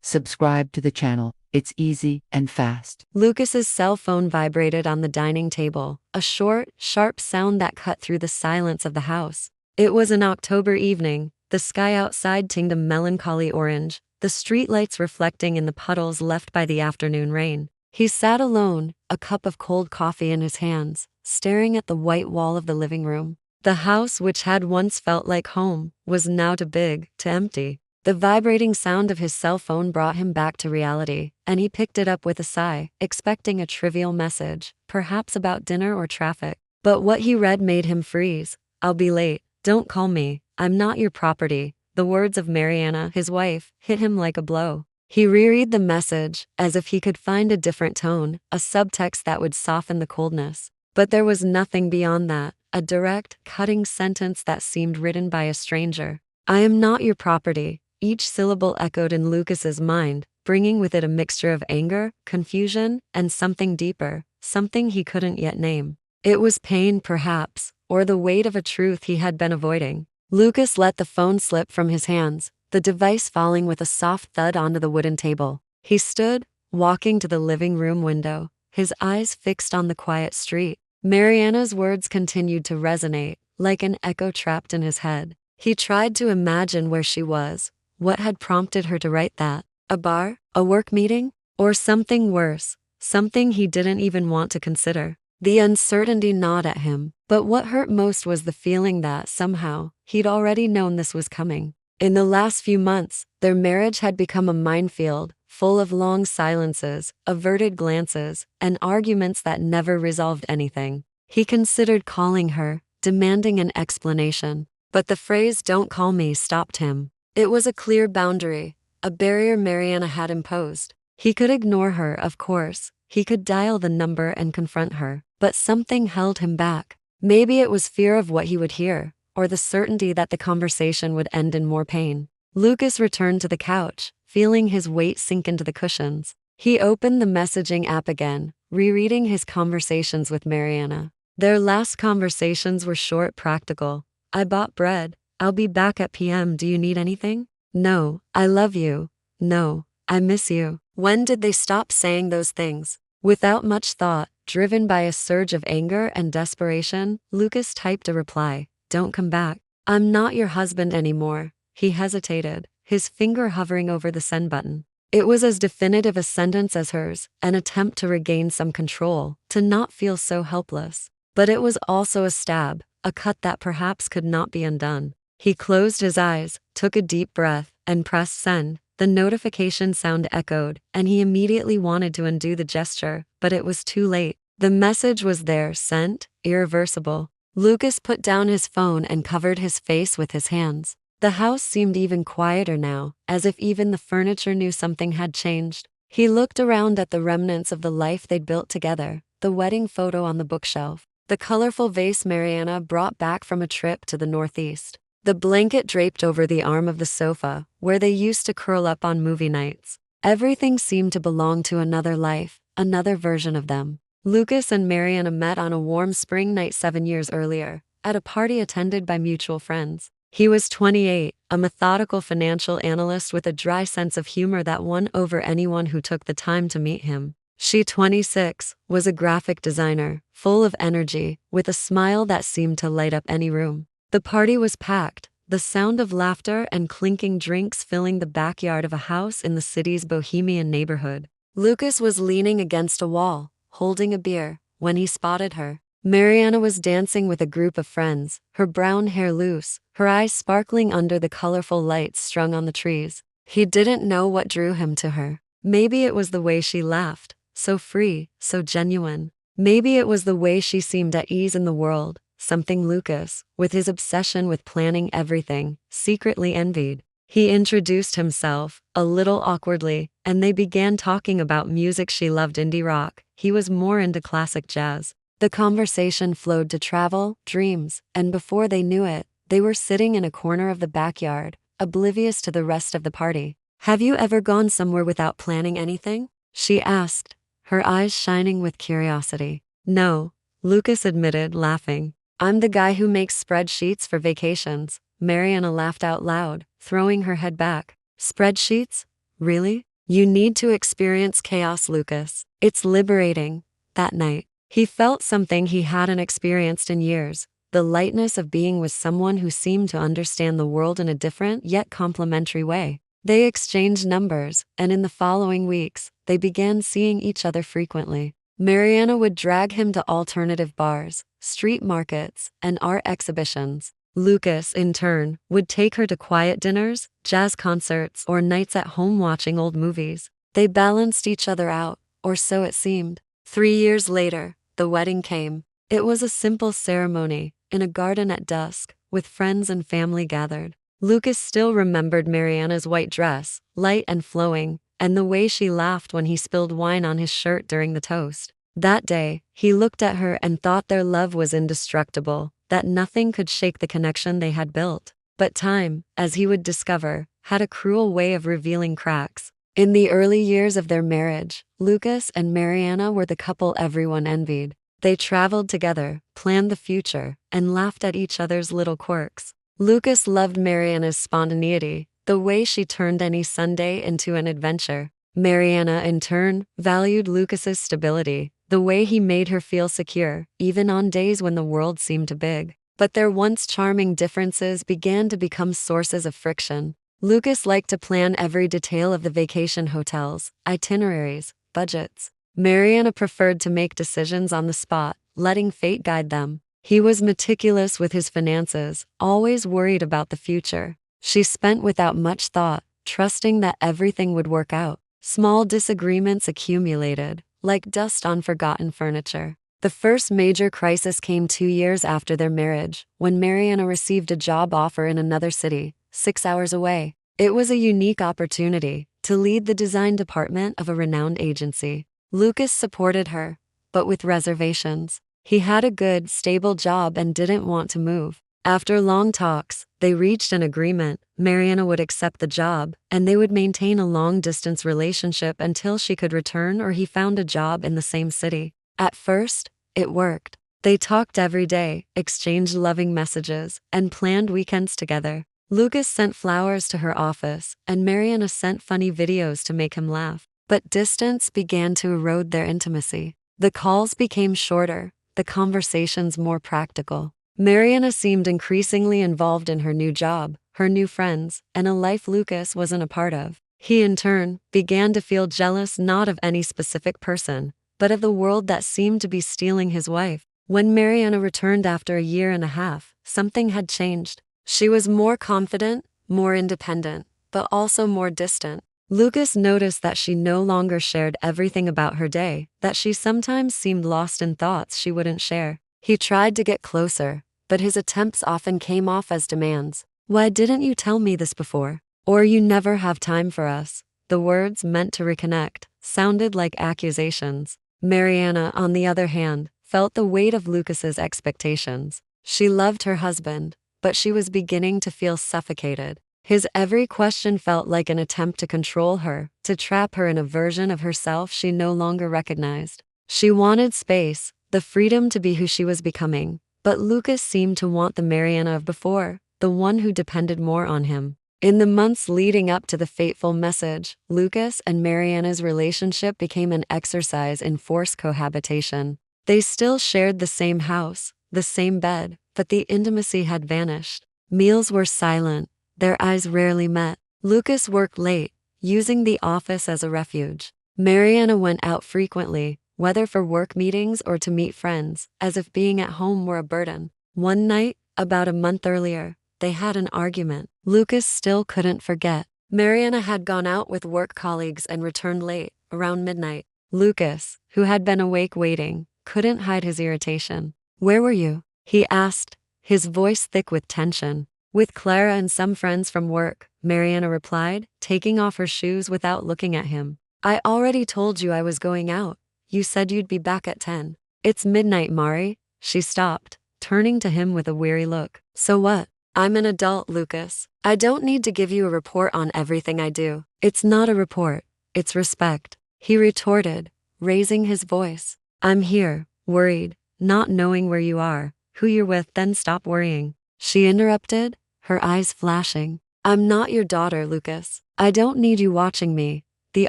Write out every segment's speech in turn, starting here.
Subscribe to the channel. It's easy and fast. Lucas's cell phone vibrated on the dining table, a short, sharp sound that cut through the silence of the house. It was an October evening. The sky outside tinged a melancholy orange, the streetlights reflecting in the puddles left by the afternoon rain. He sat alone, a cup of cold coffee in his hands, staring at the white wall of the living room. The house, which had once felt like home, was now too big, too empty. The vibrating sound of his cell phone brought him back to reality, and he picked it up with a sigh, expecting a trivial message, perhaps about dinner or traffic. But what he read made him freeze. "I'll be late. Don't call me. I'm not your property." The words of Mariana, his wife, hit him like a blow. He reread the message, as if he could find a different tone, a subtext that would soften the coldness. But there was nothing beyond that, a direct, cutting sentence that seemed written by a stranger. "I am not your property." Each syllable echoed in Lucas's mind, bringing with it a mixture of anger, confusion, and something deeper, something he couldn't yet name. It was pain, perhaps, or the weight of a truth he had been avoiding. Lucas let the phone slip from his hands, the device falling with a soft thud onto the wooden table. He stood, walking to the living room window, his eyes fixed on the quiet street. Mariana's words continued to resonate, like an echo trapped in his head. He tried to imagine where she was. What had prompted her to write that? A bar? A work meeting? Or something worse? Something he didn't even want to consider? The uncertainty gnawed at him, but what hurt most was the feeling that, somehow, he'd already known this was coming. In the last few months, their marriage had become a minefield, full of long silences, averted glances, and arguments that never resolved anything. He considered calling her, demanding an explanation, but the phrase "don't call me" stopped him. It was a clear boundary, a barrier Mariana had imposed. He could ignore her, of course. He could dial the number and confront her, but something held him back. Maybe it was fear of what he would hear, or the certainty that the conversation would end in more pain. Lucas returned to the couch, feeling his weight sink into the cushions. He opened the messaging app again, rereading his conversations with Mariana. Their last conversations were short, practical. "I bought bread. I'll be back at PM. Do you need anything? No, I love you. No, I miss you." When did they stop saying those things? Without much thought, driven by a surge of anger and desperation, Lucas typed a reply. "Don't come back. I'm not your husband anymore." He hesitated, his finger hovering over the send button. It was as definitive a sentence as hers, an attempt to regain some control, to not feel so helpless. But it was also a stab, a cut that perhaps could not be undone. He closed his eyes, took a deep breath, and pressed send. The notification sound echoed, and he immediately wanted to undo the gesture, but it was too late. The message was there, sent, irreversible. Lucas put down his phone and covered his face with his hands. The house seemed even quieter now, as if even the furniture knew something had changed. He looked around at the remnants of the life they'd built together, the wedding photo on the bookshelf, the colorful vase Mariana brought back from a trip to the Northeast, the blanket draped over the arm of the sofa, where they used to curl up on movie nights. Everything seemed to belong to another life, another version of them. Lucas and Mariana met on a warm spring night 7 years earlier, at a party attended by mutual friends. He was 28, a methodical financial analyst with a dry sense of humor that won over anyone who took the time to meet him. She, 26, was a graphic designer, full of energy, with a smile that seemed to light up any room. The party was packed, the sound of laughter and clinking drinks filling the backyard of a house in the city's bohemian neighborhood. Lucas was leaning against a wall, holding a beer, when he spotted her. Mariana was dancing with a group of friends, her brown hair loose, her eyes sparkling under the colorful lights strung on the trees. He didn't know what drew him to her. Maybe it was the way she laughed, so free, so genuine. Maybe it was the way she seemed at ease in the world, something Lucas, with his obsession with planning everything, secretly envied. He introduced himself, a little awkwardly, and they began talking about music. She loved indie rock, he was more into classic jazz. The conversation flowed to travel, dreams, and before they knew it, they were sitting in a corner of the backyard, oblivious to the rest of the party. "Have you ever gone somewhere without planning anything?" she asked, her eyes shining with curiosity. "No," Lucas admitted, laughing. "I'm the guy who makes spreadsheets for vacations." Mariana laughed out loud, throwing her head back. "Spreadsheets? Really? You need to experience chaos, Lucas. It's liberating. That night, he felt something he hadn't experienced in years, the lightness of being with someone who seemed to understand the world in a different yet complementary way. They exchanged numbers, and in the following weeks, they began seeing each other frequently. Mariana would drag him to alternative bars, street markets, and art exhibitions. Lucas, in turn, would take her to quiet dinners, jazz concerts, or nights at home watching old movies. They balanced each other out, or so it seemed. 3 years later, the wedding came. It was a simple ceremony, in a garden at dusk, with friends and family gathered. Lucas still remembered Mariana's white dress, light and flowing, and the way she laughed when he spilled wine on his shirt during the toast. That day, he looked at her and thought their love was indestructible, that nothing could shake the connection they had built. But time, as he would discover, had a cruel way of revealing cracks. In the early years of their marriage, Lucas and Mariana were the couple everyone envied. They traveled together, planned the future, and laughed at each other's little quirks. Lucas loved Mariana's spontaneity, the way she turned any Sunday into an adventure. Mariana, in turn, valued Lucas's stability, the way he made her feel secure, even on days when the world seemed too big. But their once charming differences began to become sources of friction. Lucas liked to plan every detail of the vacation hotels, itineraries, budgets. Mariana preferred to make decisions on the spot, letting fate guide them. He was meticulous with his finances, always worried about the future. She spent without much thought, trusting that everything would work out. Small disagreements accumulated, like dust on forgotten furniture. The first major crisis came 2 years after their marriage, when Mariana received a job offer in another city, 6 hours away. It was a unique opportunity to lead the design department of a renowned agency. Lucas supported her, but with reservations. He had a good, stable job and didn't want to move. After long talks, they reached an agreement. Mariana would accept the job, and they would maintain a long-distance relationship until she could return or he found a job in the same city. At first, it worked. They talked every day, exchanged loving messages, and planned weekends together. Lucas sent flowers to her office, and Mariana sent funny videos to make him laugh. But distance began to erode their intimacy. The calls became shorter, the conversations more practical. Mariana seemed increasingly involved in her new job, her new friends, and a life Lucas wasn't a part of. He, in turn, began to feel jealous not of any specific person, but of the world that seemed to be stealing his wife. When Mariana returned after a year and a half, something had changed. She was more confident, more independent, but also more distant. Lucas noticed that she no longer shared everything about her day, that she sometimes seemed lost in thoughts she wouldn't share. He tried to get closer, but his attempts often came off as demands. "Why didn't you tell me this before?" Or "You never have time for us." The words, meant to reconnect, sounded like accusations. Mariana, on the other hand, felt the weight of Lucas's expectations. She loved her husband, but she was beginning to feel suffocated. His every question felt like an attempt to control her, to trap her in a version of herself she no longer recognized. She wanted space, the freedom to be who she was becoming, but Lucas seemed to want the Mariana of before, the one who depended more on him. In the months leading up to the fateful message, Lucas and Mariana's relationship became an exercise in forced cohabitation. They still shared the same house, the same bed, but the intimacy had vanished. Meals were silent. Their eyes rarely met. Lucas worked late, using the office as a refuge. Mariana went out frequently, whether for work meetings or to meet friends, as if being at home were a burden. One night, about a month earlier, they had an argument. Lucas still couldn't forget. Mariana had gone out with work colleagues and returned late, around midnight. Lucas, who had been awake waiting, couldn't hide his irritation. "Where were you?" he asked, his voice thick with tension. "With Clara and some friends from work," Mariana replied, taking off her shoes without looking at him. "I already told you I was going out. You said you'd be back at 10. "It's midnight, Mari." She stopped, turning to him with a weary look. "So what? I'm an adult, Lucas. I don't need to give you a report on everything I do." "It's not a report. It's respect," he retorted, raising his voice. "I'm here, worried, not knowing where you are, who you're with, then stop worrying." She interrupted, her eyes flashing. "I'm not your daughter, Lucas. I don't need you watching me. The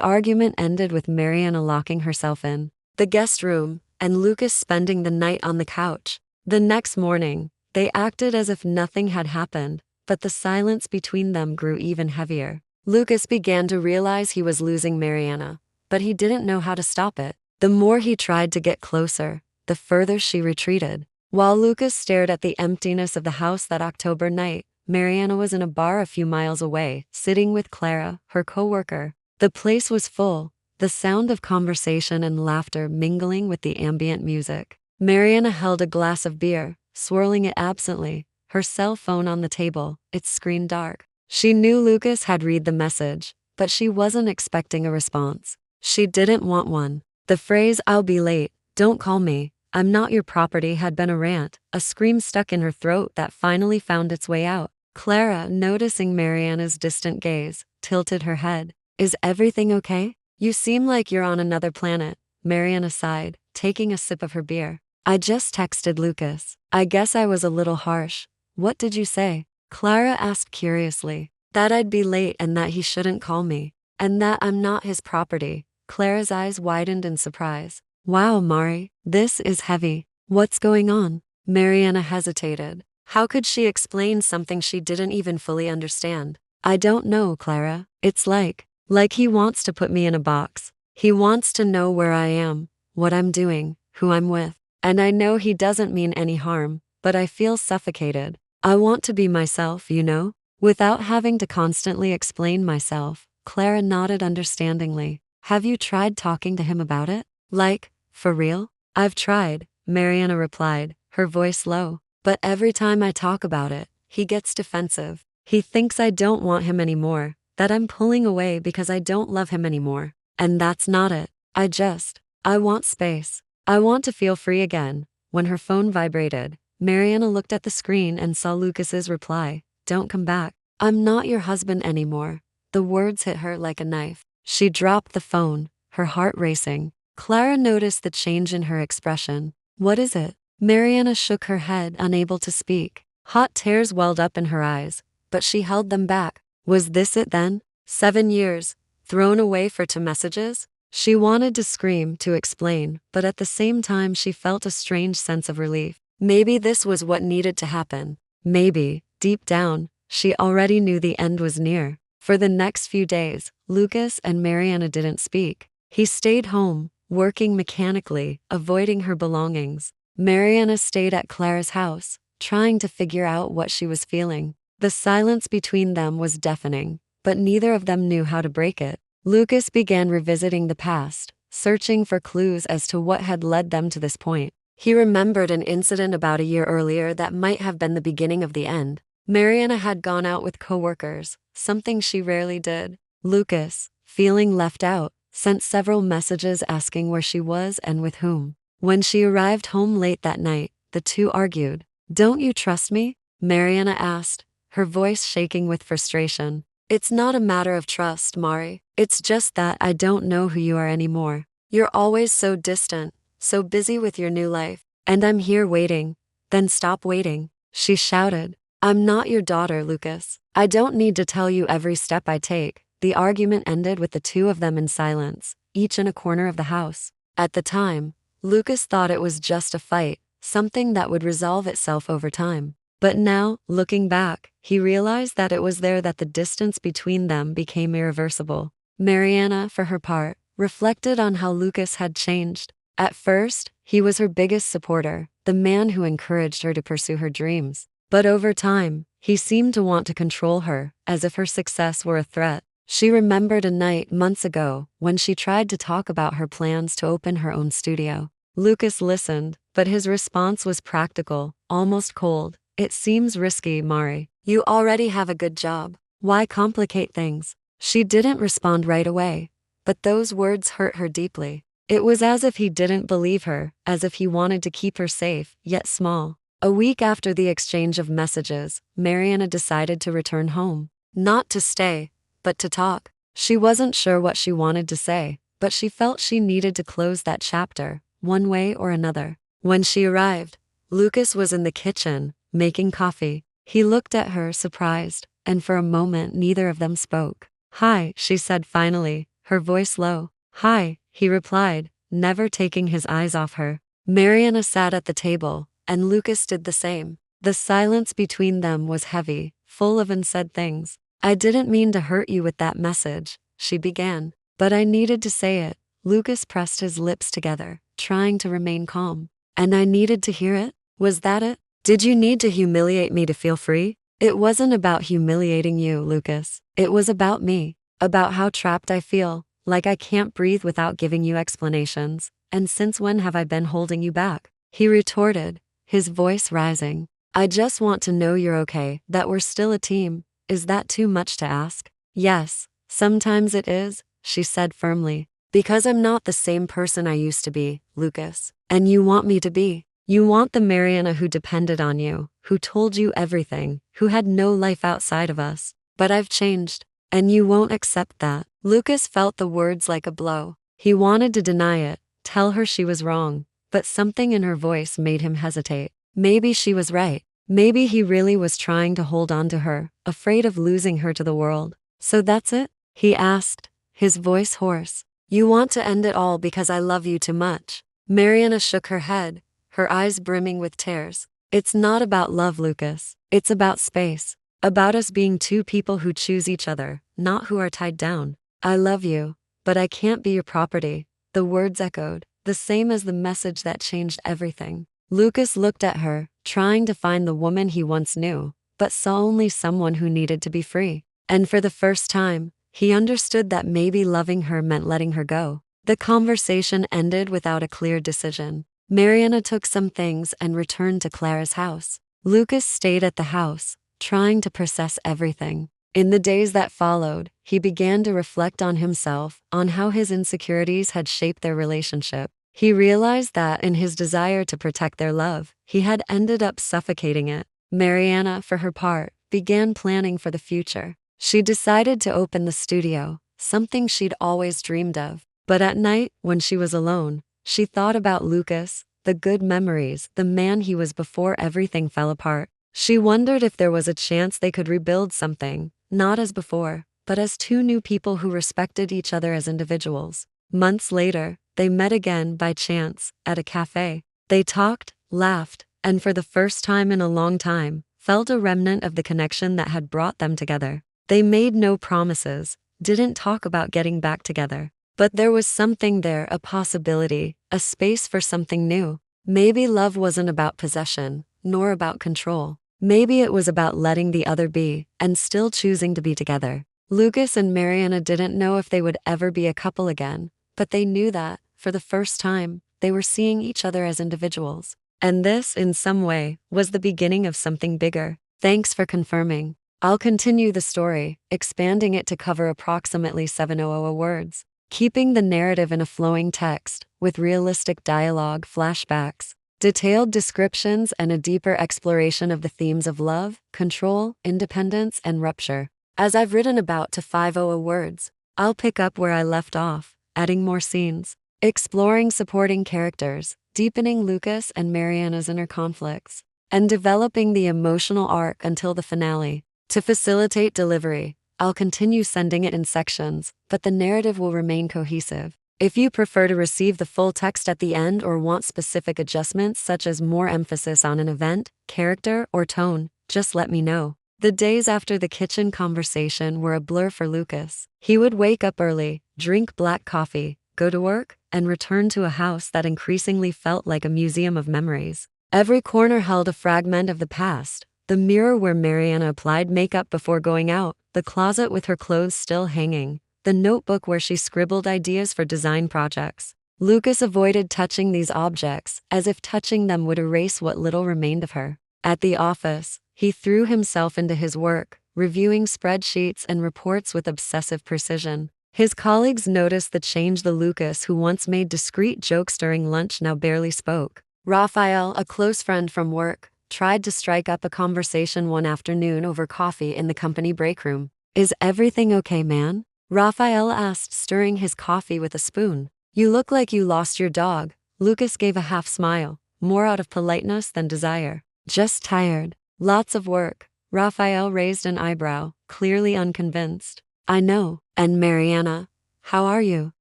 argument ended with Mariana locking herself in the guest room and Lucas spending the night on the couch. The next morning, they acted as if nothing had happened, but the silence between them grew even heavier. Lucas began to realize he was losing Mariana, but he didn't know how to stop it. The more he tried to get closer, the further she retreated. While Lucas stared at the emptiness of the house that October night, Mariana was in a bar a few miles away, sitting with Clara, her coworker. The place was full, the sound of conversation and laughter mingling with the ambient music. Mariana held a glass of beer, swirling it absently, her cell phone on the table, its screen dark. She knew Lucas had read the message, but she wasn't expecting a response. She didn't want one. The phrase, "I'll be late, don't call me, I'm not your property," had been a rant, a scream stuck in her throat that finally found its way out. Clara, noticing Mariana's distant gaze, tilted her head. "Is everything okay? You seem like you're on another planet," Mariana sighed, taking a sip of her beer. "I just texted Lucas. I guess I was a little harsh." "What did you say?" Clara asked curiously. "That I'd be late and that he shouldn't call me. And that I'm not his property." Clara's eyes widened in surprise. "Wow, Mari, this is heavy. What's going on?" Mariana hesitated. How could she explain something she didn't even fully understand? "I don't know, Clara. It's like he wants to put me in a box. He wants to know where I am, what I'm doing, who I'm with. And I know he doesn't mean any harm, but I feel suffocated. I want to be myself, you know?" Without having to constantly explain myself, Clara nodded understandingly. "Have you tried talking to him about it? Like, for real?" "I've tried," Mariana replied, her voice low. "But every time I talk about it, he gets defensive. He thinks I don't want him anymore, that I'm pulling away because I don't love him anymore. And that's not it. I want space. I want to feel free again." When her phone vibrated, Mariana looked at the screen and saw Lucas's reply. "Don't come back. I'm not your husband anymore." The words hit her like a knife. She dropped the phone, her heart racing. Clara noticed the change in her expression. "What is it?" Mariana shook her head, unable to speak. Hot tears welled up in her eyes, but she held them back. Was this it then? 7 years, thrown away for 2 messages? She wanted to scream, to explain, but at the same time she felt a strange sense of relief. Maybe this was what needed to happen. Maybe, deep down, she already knew the end was near. For the next few days, Lucas and Mariana didn't speak. He stayed home, working mechanically, avoiding her belongings. Mariana stayed at Clara's house, trying to figure out what she was feeling. The silence between them was deafening, but neither of them knew how to break it. Lucas began revisiting the past, searching for clues as to what had led them to this point. He remembered an incident about a year earlier that might have been the beginning of the end. Mariana had gone out with coworkers, something she rarely did. Lucas, feeling left out, sent several messages asking where she was and with whom. When she arrived home late that night, the two argued. "Don't you trust me?" Mariana asked, her voice shaking with frustration. "It's not a matter of trust, Mari. It's just that I don't know who you are anymore. You're always so distant, so busy with your new life. And I'm here waiting." "Then stop waiting," she shouted. "I'm not your daughter, Lucas. I don't need to tell you every step I take." The argument ended with the two of them in silence, each in a corner of the house. At the time, Lucas thought it was just a fight, something that would resolve itself over time. But now, looking back, he realized that it was there that the distance between them became irreversible. Mariana, for her part, reflected on how Lucas had changed. At first, he was her biggest supporter, the man who encouraged her to pursue her dreams. But over time, he seemed to want to control her, as if her success were a threat. She remembered a night months ago when she tried to talk about her plans to open her own studio. Lucas listened, but his response was practical, almost cold. "It seems risky, Mari. You already have a good job. Why complicate things?" She didn't respond right away, but those words hurt her deeply. It was as if he didn't believe her, as if he wanted to keep her safe, yet small. A week after the exchange of messages, Mariana decided to return home. Not to stay, but to talk. She wasn't sure what she wanted to say, but she felt she needed to close that chapter, one way or another. When she arrived, Lucas was in the kitchen, making coffee. He looked at her, surprised, and for a moment neither of them spoke. "Hi," she said finally, her voice low. "Hi," he replied, never taking his eyes off her. Mariana sat at the table, and Lucas did the same. The silence between them was heavy, full of unsaid things. "I didn't mean to hurt you with that message," she began. "But I needed to say it." Lucas pressed his lips together, trying to remain calm. "And I needed to hear it? Was that it? Did you need to humiliate me to feel free?" "It wasn't about humiliating you, Lucas. It was about me. About how trapped I feel, like I can't breathe without giving you explanations. And since when have I been holding you back?" he retorted, his voice rising. "I just want to know you're okay, that we're still a team. Is that too much to ask?" "Yes, sometimes it is," she said firmly. "Because I'm not the same person I used to be, Lucas. And you want me to be. You want the Mariana who depended on you, who told you everything, who had no life outside of us. But I've changed, and you won't accept that." Lucas felt the words like a blow. He wanted to deny it, tell her she was wrong, but something in her voice made him hesitate. Maybe she was right. Maybe he really was trying to hold on to her, afraid of losing her to the world. "So that's it?" he asked, his voice hoarse. "You want to end it all because I love you too much?" Mariana shook her head, her eyes brimming with tears. "It's not about love, Lucas. It's about space. About us being two people who choose each other, not who are tied down. I love you, but I can't be your property." The words echoed, the same as the message that changed everything. Lucas looked at her, trying to find the woman he once knew, but saw only someone who needed to be free. And for the first time, he understood that maybe loving her meant letting her go. The conversation ended without a clear decision. Mariana took some things and returned to Clara's house. Lucas stayed at the house, trying to process everything. In the days that followed, he began to reflect on himself, on how his insecurities had shaped their relationship. He realized that in his desire to protect their love, he had ended up suffocating it. Mariana, for her part, began planning for the future. She decided to open the studio, something she'd always dreamed of. But at night, when she was alone, she thought about Lucas, the good memories, the man he was before everything fell apart. She wondered if there was a chance they could rebuild something, not as before, but as two new people who respected each other as individuals. Months later, they met again by chance, at a cafe. They talked, laughed, and for the first time in a long time, felt a remnant of the connection that had brought them together. They made no promises, didn't talk about getting back together. But there was something there, a possibility, a space for something new. Maybe love wasn't about possession, nor about control. Maybe it was about letting the other be, and still choosing to be together. Lucas and Mariana didn't know if they would ever be a couple again, but they knew that, for the first time, they were seeing each other as individuals. And this, in some way, was the beginning of something bigger. Thanks for confirming. I'll continue the story, expanding it to cover approximately 700 words, keeping the narrative in a flowing text, with realistic dialogue, flashbacks, detailed descriptions, and a deeper exploration of the themes of love, control, independence, and rupture. As I've written about to 500 words, I'll pick up where I left off, adding more scenes, exploring supporting characters, deepening Lucas and Mariana's inner conflicts, and developing the emotional arc until the finale. To facilitate delivery, I'll continue sending it in sections, but the narrative will remain cohesive. If you prefer to receive the full text at the end or want specific adjustments such as more emphasis on an event, character, or tone, just let me know. The days after the kitchen conversation were a blur for Lucas. He would wake up early, drink black coffee, go to work, and return to a house that increasingly felt like a museum of memories. Every corner held a fragment of the past. The mirror where Mariana applied makeup before going out, the closet with her clothes still hanging, the notebook where she scribbled ideas for design projects. Lucas avoided touching these objects, as if touching them would erase what little remained of her. At the office, he threw himself into his work, reviewing spreadsheets and reports with obsessive precision. His colleagues noticed the change. The Lucas who once made discreet jokes during lunch now barely spoke. Raphael, a close friend from work, tried to strike up a conversation one afternoon over coffee in the company break room. "Is everything okay, man?" Raphael asked, stirring his coffee with a spoon. "You look like you lost your dog." Lucas gave a half smile, more out of politeness than desire. "Just tired. Lots of work." Raphael raised an eyebrow, clearly unconvinced. "I know. And Mariana? How are you?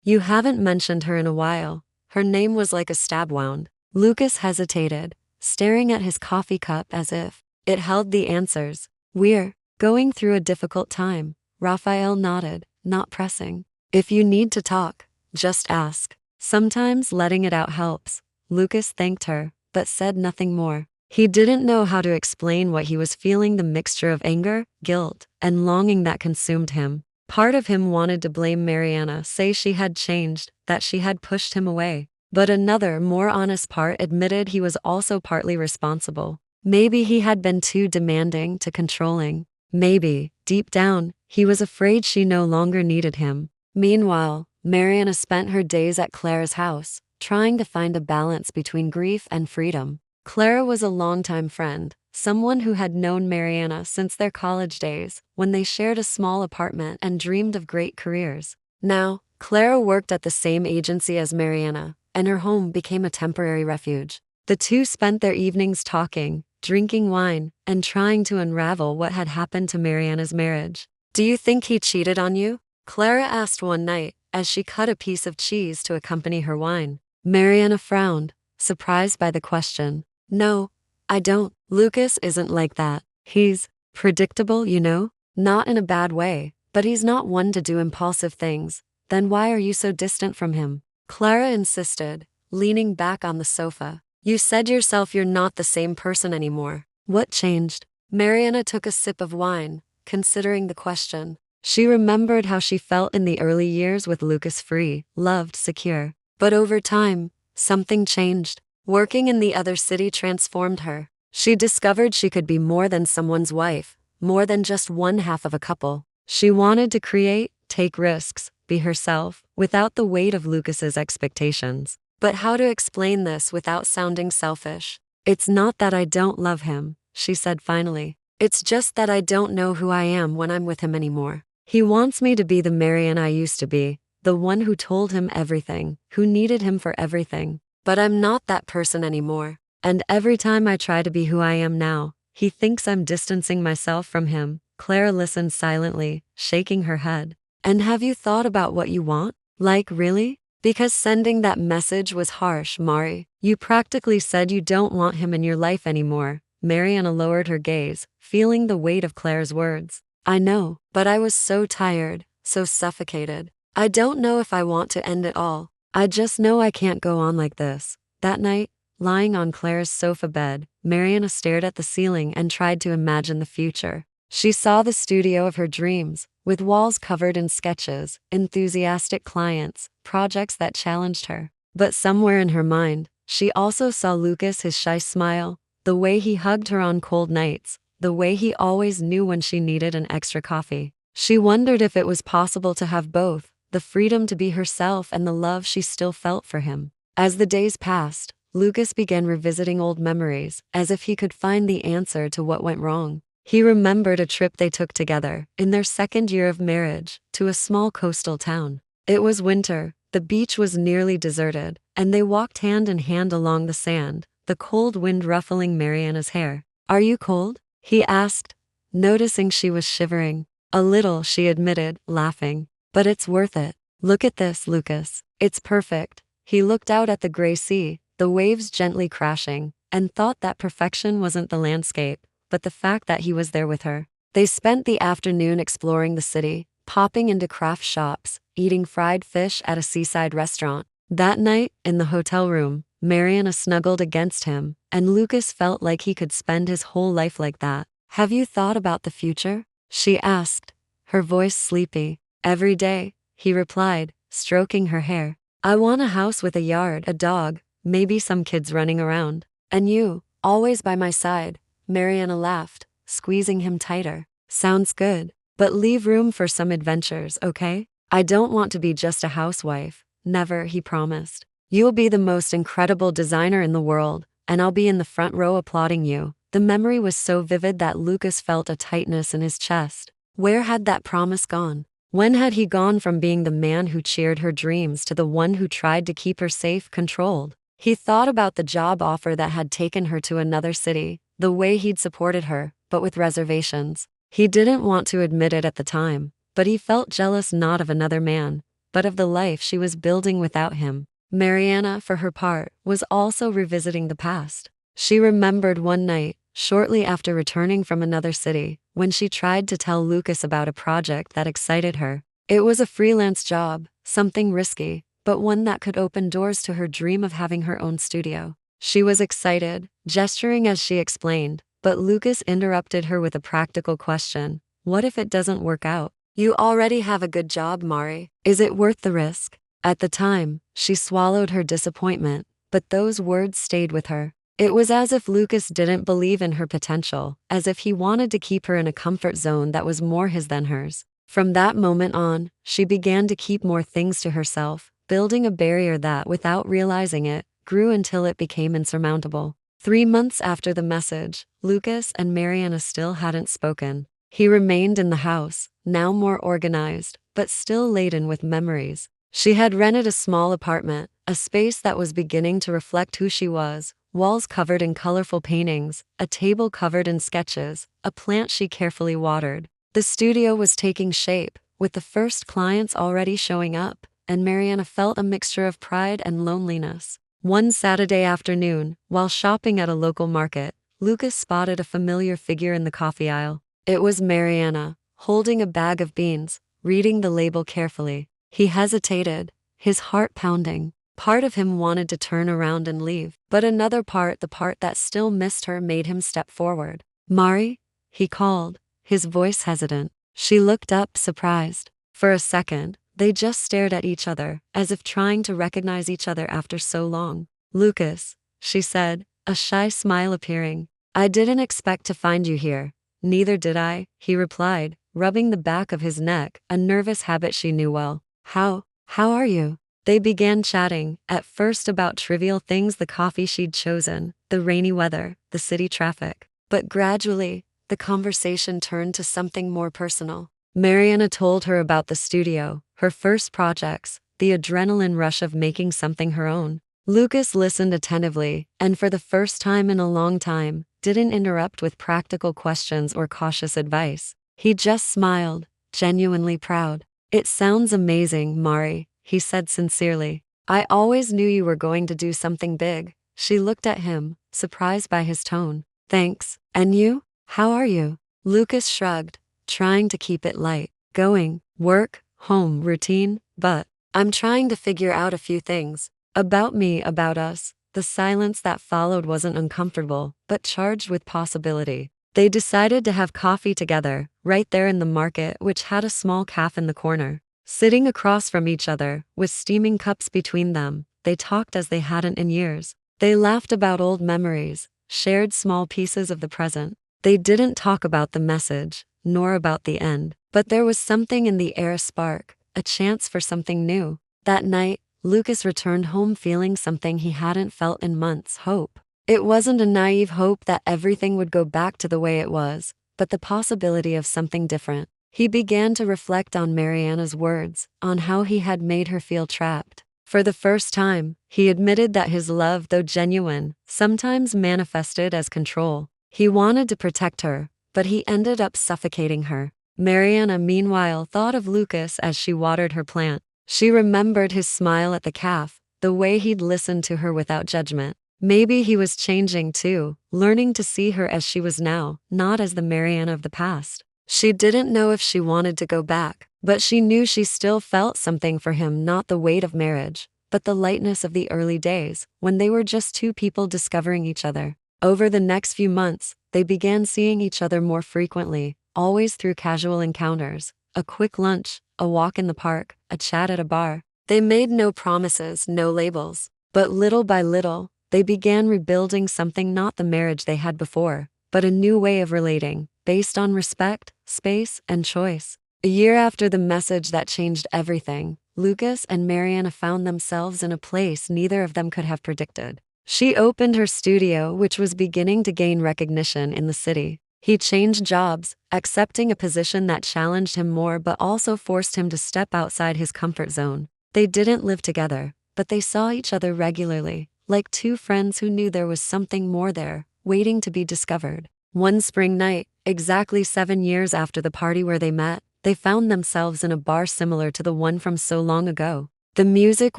You haven't mentioned her in a while. Her name was like a stab wound. Lucas hesitated, staring at his coffee cup as if it held the answers. We're going through a difficult time. Raphael nodded, not pressing. If you need to talk, just ask. Sometimes letting it out helps. Lucas thanked her, but said nothing more. He didn't know how to explain what he was feeling, the mixture of anger, guilt, and longing that consumed him. Part of him wanted to blame Mariana, say she had changed, that she had pushed him away. But another, more honest part admitted he was also partly responsible. Maybe he had been too demanding, too controlling. Maybe, deep down, he was afraid she no longer needed him. Meanwhile, Mariana spent her days at Clara's house, trying to find a balance between grief and freedom. Clara was a longtime friend, someone who had known Mariana since their college days, when they shared a small apartment and dreamed of great careers. Now, Clara worked at the same agency as Mariana, and her home became a temporary refuge. The two spent their evenings talking, drinking wine, and trying to unravel what had happened to Mariana's marriage. Do you think he cheated on you? Clara asked one night, as she cut a piece of cheese to accompany her wine. Mariana frowned, surprised by the question. No, I don't. Lucas isn't like that. He's predictable, you know? Not in a bad way, but he's not one to do impulsive things. Then why are you so distant from him? Clara insisted, leaning back on the sofa. You said yourself you're not the same person anymore. What changed? Mariana took a sip of wine, considering the question. She remembered how she felt in the early years with Lucas, free, loved, secure. But over time, something changed. Working in the other city transformed her. She discovered she could be more than someone's wife, more than just one half of a couple. She wanted to create, take risks, be herself, without the weight of Lucas's expectations. But how to explain this without sounding selfish? It's not that I don't love him, she said finally. It's just that I don't know who I am when I'm with him anymore. He wants me to be the Marian I used to be, the one who told him everything, who needed him for everything. But I'm not that person anymore. And every time I try to be who I am now, he thinks I'm distancing myself from him. Clara listened silently, shaking her head. And have you thought about what you want? Like, really? Because sending that message was harsh, Mari. You practically said you don't want him in your life anymore. Mariana lowered her gaze, feeling the weight of Claire's words. I know, but I was so tired, so suffocated. I don't know if I want to end it all. I just know I can't go on like this. That night, lying on Claire's sofa bed, Mariana stared at the ceiling and tried to imagine the future. She saw the studio of her dreams, with walls covered in sketches, enthusiastic clients, projects that challenged her. But somewhere in her mind, she also saw Lucas, his shy smile, the way he hugged her on cold nights, the way he always knew when she needed an extra coffee. She wondered if it was possible to have both, the freedom to be herself and the love she still felt for him. As the days passed, Lucas began revisiting old memories, as if he could find the answer to what went wrong. He remembered a trip they took together, in their second year of marriage, to a small coastal town. It was winter, the beach was nearly deserted, and they walked hand in hand along the sand, the cold wind ruffling Mariana's hair. Are you cold? He asked, noticing she was shivering. A little, she admitted, laughing. But it's worth it. Look at this, Lucas. It's perfect. He looked out at the gray sea, the waves gently crashing, and thought that perfection wasn't the landscape, but the fact that he was there with her. They spent the afternoon exploring the city, popping into craft shops, eating fried fish at a seaside restaurant. That night, in the hotel room, Mariana snuggled against him, and Lucas felt like he could spend his whole life like that. Have you thought about the future? She asked, her voice sleepy. Every day, he replied, stroking her hair. I want a house with a yard, a dog, maybe some kids running around. And you, always by my side. Mariana laughed, squeezing him tighter. Sounds good, but leave room for some adventures, okay? I don't want to be just a housewife. Never, he promised. You'll be the most incredible designer in the world, and I'll be in the front row applauding you. The memory was so vivid that Lucas felt a tightness in his chest. Where had that promise gone? When had he gone from being the man who cheered her dreams to the one who tried to keep her safe, controlled? He thought about the job offer that had taken her to another city, the way he'd supported her, but with reservations. He didn't want to admit it at the time, but he felt jealous, not of another man, but of the life she was building without him. Mariana, for her part, was also revisiting the past. She remembered one night, shortly after returning from another city, when she tried to tell Lucas about a project that excited her. It was a freelance job, something risky, but one that could open doors to her dream of having her own studio. She was excited, gesturing as she explained, but Lucas interrupted her with a practical question. What if it doesn't work out? You already have a good job, Mari. Is it worth the risk? At the time, she swallowed her disappointment, but those words stayed with her. It was as if Lucas didn't believe in her potential, as if he wanted to keep her in a comfort zone that was more his than hers. From that moment on, she began to keep more things to herself, building a barrier that, without realizing it, grew until it became insurmountable. 3 months after the message, Lucas and Mariana still hadn't spoken. He remained in the house, now more organized, but still laden with memories. She had rented a small apartment, a space that was beginning to reflect who she was, walls covered in colorful paintings, a table covered in sketches, a plant she carefully watered. The studio was taking shape, with the first clients already showing up, and Mariana felt a mixture of pride and loneliness. One Saturday afternoon, while shopping at a local market, Lucas spotted a familiar figure in the coffee aisle. It was Mariana, holding a bag of beans, reading the label carefully. He hesitated, his heart pounding. Part of him wanted to turn around and leave, but another part, the part that still missed her, made him step forward. Mari? He called, his voice hesitant. She looked up, surprised. For a second, they just stared at each other, as if trying to recognize each other after so long. Lucas, she said, a shy smile appearing. I didn't expect to find you here. Neither did I, he replied, rubbing the back of his neck, a nervous habit she knew well. How are you? They began chatting, at first about trivial things, the coffee she'd chosen, the rainy weather, the city traffic. But gradually, the conversation turned to something more personal. Mariana told her about the studio, her first projects, the adrenaline rush of making something her own. Lucas listened attentively, and for the first time in a long time, didn't interrupt with practical questions or cautious advice. He just smiled, genuinely proud. It sounds amazing, Mari, he said sincerely. I always knew you were going to do something big. She looked at him, surprised by his tone. Thanks. And you? How are you? Lucas shrugged, trying to keep it light. Going, work, home, routine, but I'm trying to figure out a few things. About me, about us. The silence that followed wasn't uncomfortable, but charged with possibility. They decided to have coffee together, right there in the market, which had a small cafe in the corner. Sitting across from each other, with steaming cups between them, they talked as they hadn't in years. They laughed about old memories, shared small pieces of the present. They didn't talk about the message, nor about the end, but there was something in the air, a spark, a chance for something new. That night, Lucas returned home feeling something he hadn't felt in months, hope. It wasn't a naive hope that everything would go back to the way it was, but the possibility of something different. He began to reflect on Mariana's words, on how he had made her feel trapped. For the first time, he admitted that his love, though genuine, sometimes manifested as control. He wanted to protect her, but he ended up suffocating her. Mariana, meanwhile, thought of Lucas as she watered her plant. She remembered his smile at the cafe, the way he'd listened to her without judgment. Maybe he was changing too, learning to see her as she was now, not as the Mariana of the past. She didn't know if she wanted to go back, but she knew she still felt something for him, not the weight of marriage, but the lightness of the early days, when they were just two people discovering each other. Over the next few months, they began seeing each other more frequently, always through casual encounters, a quick lunch, a walk in the park, a chat at a bar. They made no promises, no labels, but little by little, they began rebuilding something, not the marriage they had before, but a new way of relating, based on respect, space, and choice. A year after the message that changed everything, Lucas and Mariana found themselves in a place neither of them could have predicted. She opened her studio, which was beginning to gain recognition in the city. He changed jobs, accepting a position that challenged him more but also forced him to step outside his comfort zone. They didn't live together, but they saw each other regularly, like two friends who knew there was something more there, waiting to be discovered. One spring night, exactly 7 years after the party where they met, they found themselves in a bar similar to the one from so long ago. The music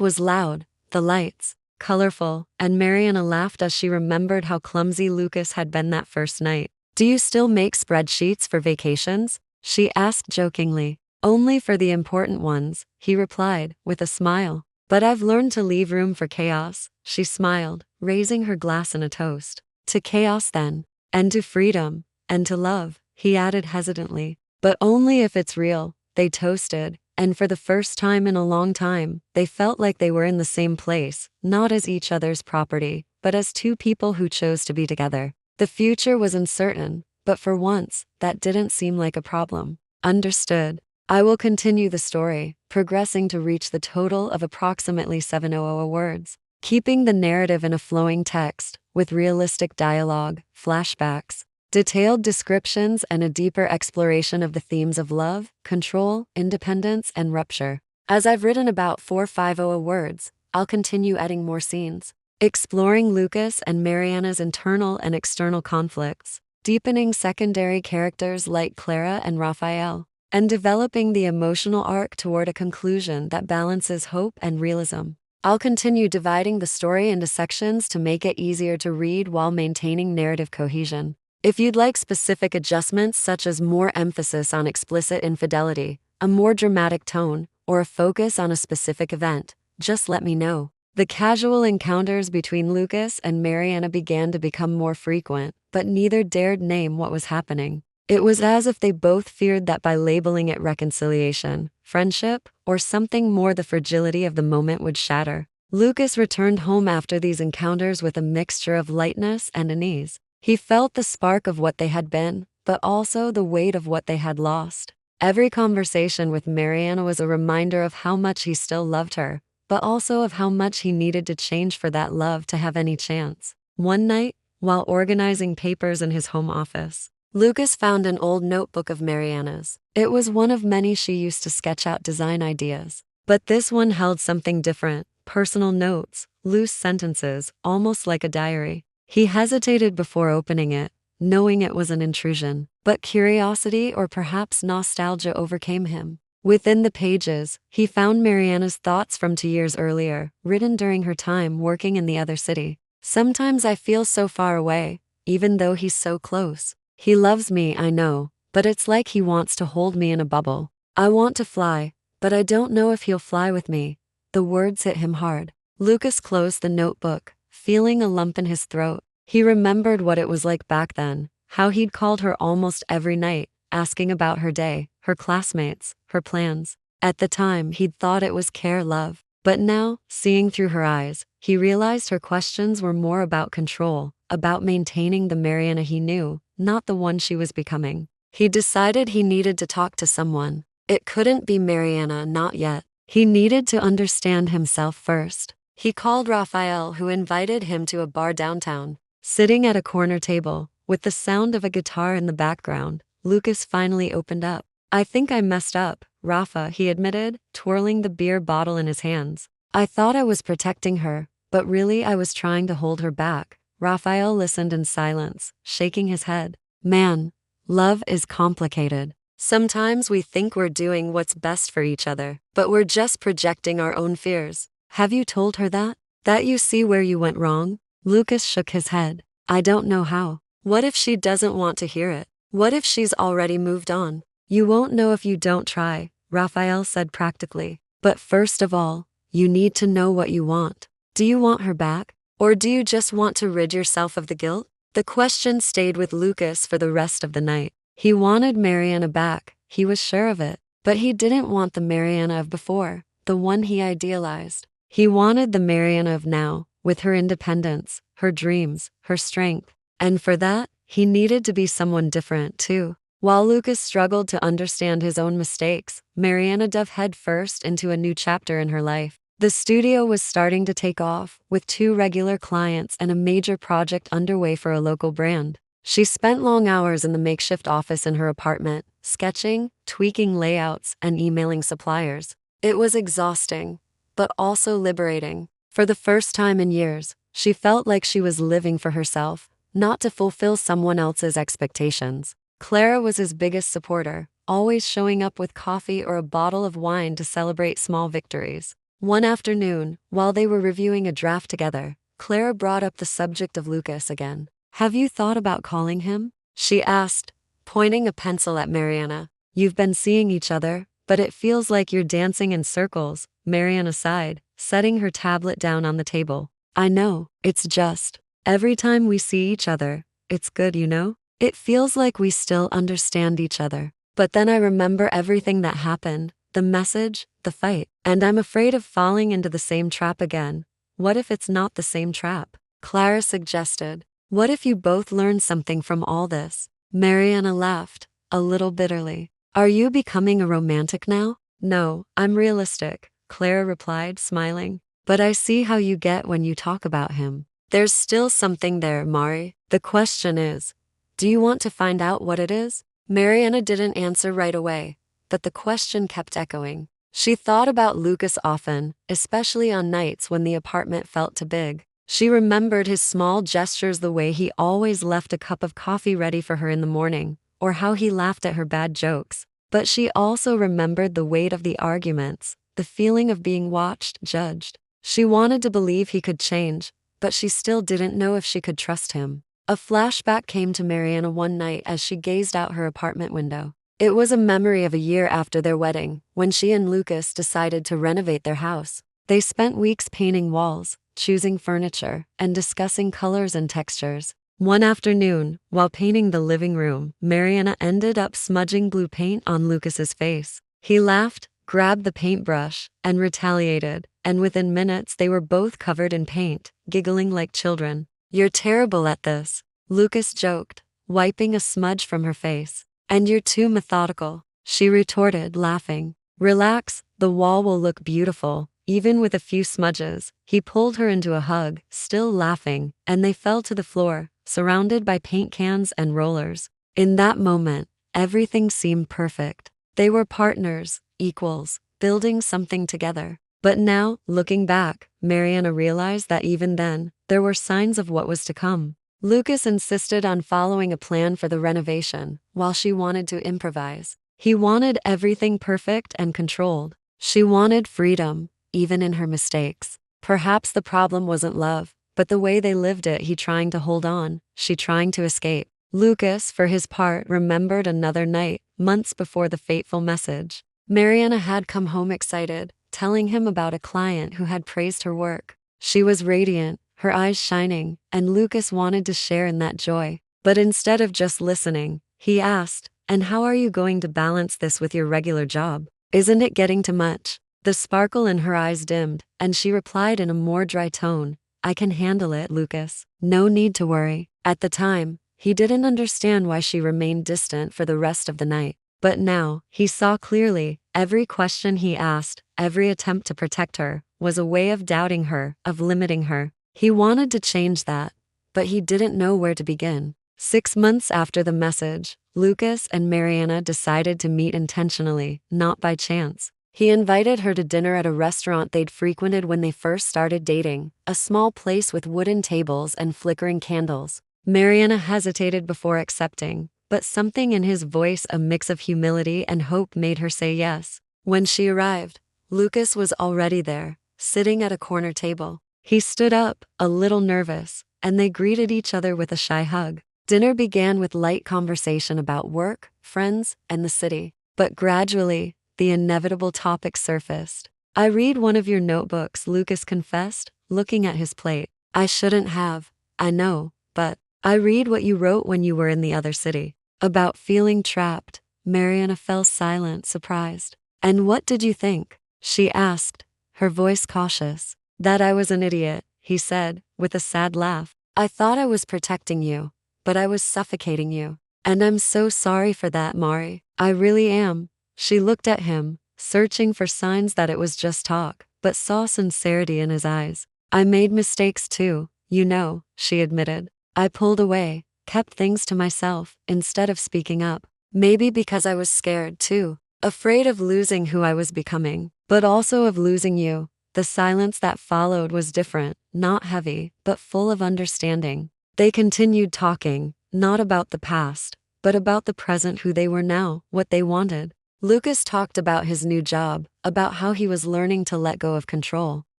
was loud, the lights colorful, and Mariana laughed as she remembered how clumsy Lucas had been that first night. "Do you still make spreadsheets for vacations?" she asked jokingly. "Only for the important ones," he replied, with a smile. "But I've learned to leave room for chaos," she smiled, raising her glass in a toast. "To chaos then, and to freedom, and to love," he added hesitantly. "But only if it's real," they toasted, and for the first time in a long time, they felt like they were in the same place, not as each other's property, but as two people who chose to be together. The future was uncertain, but for once, that didn't seem like a problem. "Understood. I will continue the story, progressing to reach the total of approximately 700 words, keeping the narrative in a flowing text, with realistic dialogue, flashbacks, detailed descriptions, and a deeper exploration of the themes of love, control, independence, and rupture. As I've written about 450 words, I'll continue adding more scenes, exploring Lucas and Mariana's internal and external conflicts, deepening secondary characters like Clara and Raphael, and developing the emotional arc toward a conclusion that balances hope and realism. I'll continue dividing the story into sections to make it easier to read while maintaining narrative cohesion. If you'd like specific adjustments such as more emphasis on explicit infidelity, a more dramatic tone, or a focus on a specific event, just let me know. The casual encounters between Lucas and Mariana began to become more frequent, but neither dared name what was happening. It was as if they both feared that by labeling it reconciliation, friendship, or something more, the fragility of the moment would shatter. Lucas returned home after these encounters with a mixture of lightness and unease. He felt the spark of what they had been, but also the weight of what they had lost. Every conversation with Mariana was a reminder of how much he still loved her, but also of how much he needed to change for that love to have any chance. One night, while organizing papers in his home office, Lucas found an old notebook of Mariana's. It was one of many she used to sketch out design ideas. But this one held something different: personal notes, loose sentences, almost like a diary. He hesitated before opening it, knowing it was an intrusion, but curiosity or perhaps nostalgia overcame him. Within the pages, he found Mariana's thoughts from 2 years earlier, written during her time working in the other city. "Sometimes I feel so far away, even though he's so close. He loves me, I know, but it's like he wants to hold me in a bubble. I want to fly, but I don't know if he'll fly with me." The words hit him hard. Lucas closed the notebook, feeling a lump in his throat. He remembered what it was like back then, how he'd called her almost every night, asking about her day, her classmates, her plans. At the time, he'd thought it was care, love. But now, seeing through her eyes, he realized her questions were more about control, about maintaining the Mariana he knew, not the one she was becoming. He decided he needed to talk to someone. It couldn't be Mariana, not yet. He needed to understand himself first. He called Raphael, who invited him to a bar downtown. Sitting at a corner table, with the sound of a guitar in the background, Lucas finally opened up. "I think I messed up, Rafa," he admitted, twirling the beer bottle in his hands. "I thought I was protecting her, but really I was trying to hold her back." Raphael listened in silence, shaking his head. "Man, love is complicated. Sometimes we think we're doing what's best for each other, but we're just projecting our own fears. Have you told her that? That you see where you went wrong?" Lucas shook his head. "I don't know how. What if she doesn't want to hear it? What if she's already moved on?" "You won't know if you don't try," Raphael said practically. "But first of all, you need to know what you want. Do you want her back? Or do you just want to rid yourself of the guilt?" The question stayed with Lucas for the rest of the night. He wanted Mariana back, he was sure of it. But he didn't want the Mariana of before, the one he idealized. He wanted the Mariana of now, with her independence, her dreams, her strength. And for that, he needed to be someone different, too. While Lucas struggled to understand his own mistakes, Mariana dove headfirst into a new chapter in her life. The studio was starting to take off, with 2 regular clients and a major project underway for a local brand. She spent long hours in the makeshift office in her apartment, sketching, tweaking layouts, and emailing suppliers. It was exhausting, but also liberating. For the first time in years, she felt like she was living for herself, not to fulfill someone else's expectations. Clara was his biggest supporter, always showing up with coffee or a bottle of wine to celebrate small victories. One afternoon, while they were reviewing a draft together, Clara brought up the subject of Lucas again. "Have you thought about calling him?" she asked, pointing a pencil at Mariana. "You've been seeing each other, but it feels like you're dancing in circles," Mariana sighed, setting her tablet down on the table. "I know, it's just, every time we see each other, it's good, you know? It feels like we still understand each other. But then I remember everything that happened, the message, the fight, and I'm afraid of falling into the same trap again." "What if it's not the same trap?" Clara suggested. "What if you both learn something from all this?" Mariana laughed, a little bitterly. "Are you becoming a romantic now?" "No, I'm realistic," Clara replied, smiling. "But I see how you get when you talk about him. There's still something there, Mari. The question is, do you want to find out what it is?" Mariana didn't answer right away, but the question kept echoing. She thought about Lucas often, especially on nights when the apartment felt too big. She remembered his small gestures, the way he always left a cup of coffee ready for her in the morning, or how he laughed at her bad jokes. But she also remembered the weight of the arguments, the feeling of being watched, judged. She wanted to believe he could change, but she still didn't know if she could trust him. A flashback came to Mariana one night as she gazed out her apartment window. It was a memory of a year after their wedding, when she and Lucas decided to renovate their house. They spent weeks painting walls, choosing furniture, and discussing colors and textures. One afternoon, while painting the living room, Mariana ended up smudging blue paint on Lucas's face. He laughed, grabbed the paintbrush, and retaliated, and within minutes they were both covered in paint, giggling like children. "You're terrible at this," Lucas joked, wiping a smudge from her face. "And you're too methodical," she retorted, laughing. "Relax, the wall will look beautiful, even with a few smudges." He pulled her into a hug, still laughing, and they fell to the floor, surrounded by paint cans and rollers. In that moment, everything seemed perfect. They were partners, equals, building something together. But now, looking back, Mariana realized that even then, there were signs of what was to come. Lucas insisted on following a plan for the renovation, while she wanted to improvise. He wanted everything perfect and controlled. She wanted freedom, even in her mistakes. Perhaps the problem wasn't love, but the way they lived it, he trying to hold on, she trying to escape. Lucas, for his part, remembered another night, months before the fateful message. Mariana had come home excited, telling him about a client who had praised her work. She was radiant, her eyes shining, and Lucas wanted to share in that joy. But instead of just listening, he asked, "And how are you going to balance this with your regular job? Isn't it getting too much?" The sparkle in her eyes dimmed, and she replied in a more dry tone, "I can handle it, Lucas. No need to worry." At the time, he didn't understand why she remained distant for the rest of the night. But now, he saw clearly, every question he asked, every attempt to protect her, was a way of doubting her, of limiting her. He wanted to change that, but he didn't know where to begin. 6 months after the message, Lucas and Mariana decided to meet intentionally, not by chance. He invited her to dinner at a restaurant they'd frequented when they first started dating, a small place with wooden tables and flickering candles. Mariana hesitated before accepting, but something in his voice, a mix of humility and hope, made her say yes. When she arrived, Lucas was already there, sitting at a corner table. He stood up, a little nervous, and they greeted each other with a shy hug. Dinner began with light conversation about work, friends, and the city. But gradually, the inevitable topic surfaced. "I read one of your notebooks," Lucas confessed, looking at his plate. "I shouldn't have, I know, but I read what you wrote when you were in the other city. About feeling trapped." Mariana fell silent, surprised. "And what did you think?" she asked, her voice cautious. "That I was an idiot," he said, with a sad laugh. "I thought I was protecting you, but I was suffocating you. And I'm so sorry for that, Mari. I really am." She looked at him, searching for signs that it was just talk, but saw sincerity in his eyes. "I made mistakes too, you know," she admitted. "I pulled away, kept things to myself, instead of speaking up. Maybe because I was scared too, afraid of losing who I was becoming, but also of losing you." The silence that followed was different, not heavy, but full of understanding. They continued talking, not about the past, but about the present, who they were now, what they wanted. Lucas talked about his new job, about how he was learning to let go of control.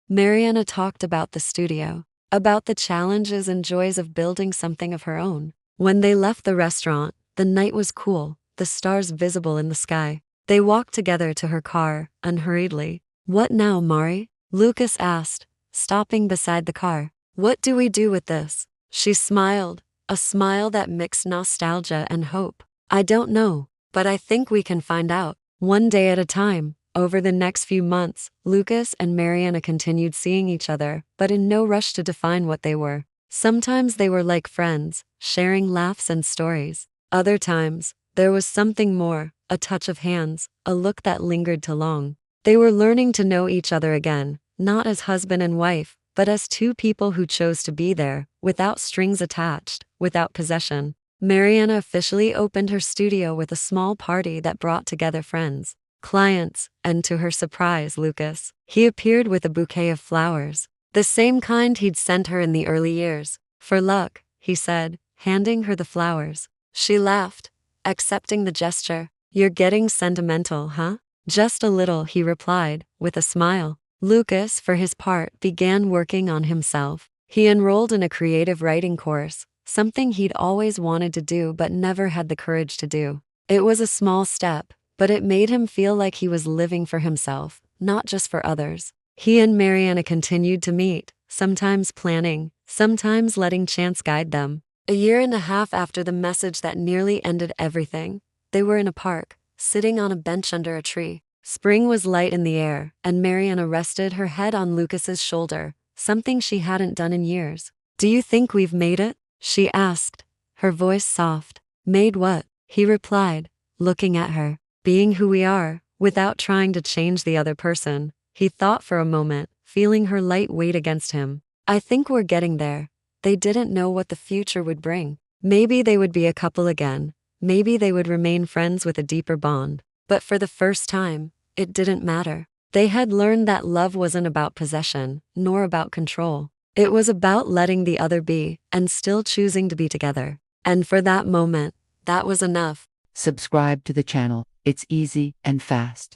Mariana talked about the studio, about the challenges and joys of building something of her own. When they left the restaurant, the night was cool, the stars visible in the sky. They walked together to her car, unhurriedly. "What now, Mari?" Lucas asked, stopping beside the car. "What do we do with this?" She smiled, a smile that mixed nostalgia and hope. "I don't know, but I think we can find out, one day at a time." Over the next few months, Lucas and Mariana continued seeing each other, but in no rush to define what they were. Sometimes they were like friends, sharing laughs and stories. Other times, there was something more, a touch of hands, a look that lingered too long. They were learning to know each other again, not as husband and wife, but as two people who chose to be there, without strings attached, without possession. Mariana officially opened her studio with a small party that brought together friends, clients, and to her surprise, Lucas. He appeared with a bouquet of flowers, the same kind he'd sent her in the early years. "For luck," he said, handing her the flowers. She laughed, accepting the gesture. "You're getting sentimental, huh?" "Just a little," he replied, with a smile. Lucas, for his part, began working on himself. He enrolled in a creative writing course, something he'd always wanted to do but never had the courage to do. It was a small step, but it made him feel like he was living for himself, not just for others. He and Mariana continued to meet, sometimes planning, sometimes letting chance guide them. A year and a half after the message that nearly ended everything, they were in a park, sitting on a bench under a tree. Spring was light in the air, and Mariana rested her head on Lucas's shoulder, something she hadn't done in years. "Do you think we've made it?" she asked, her voice soft. "Made what?" he replied, looking at her. "Being who we are, without trying to change the other person." He thought for a moment, feeling her light weight against him. "I think we're getting there." They didn't know what the future would bring. Maybe they would be a couple again. Maybe they would remain friends with a deeper bond. But for the first time, it didn't matter. They had learned that love wasn't about possession, nor about control. It was about letting the other be, and still choosing to be together. And for that moment, that was enough. Subscribe to the channel, it's easy and fast.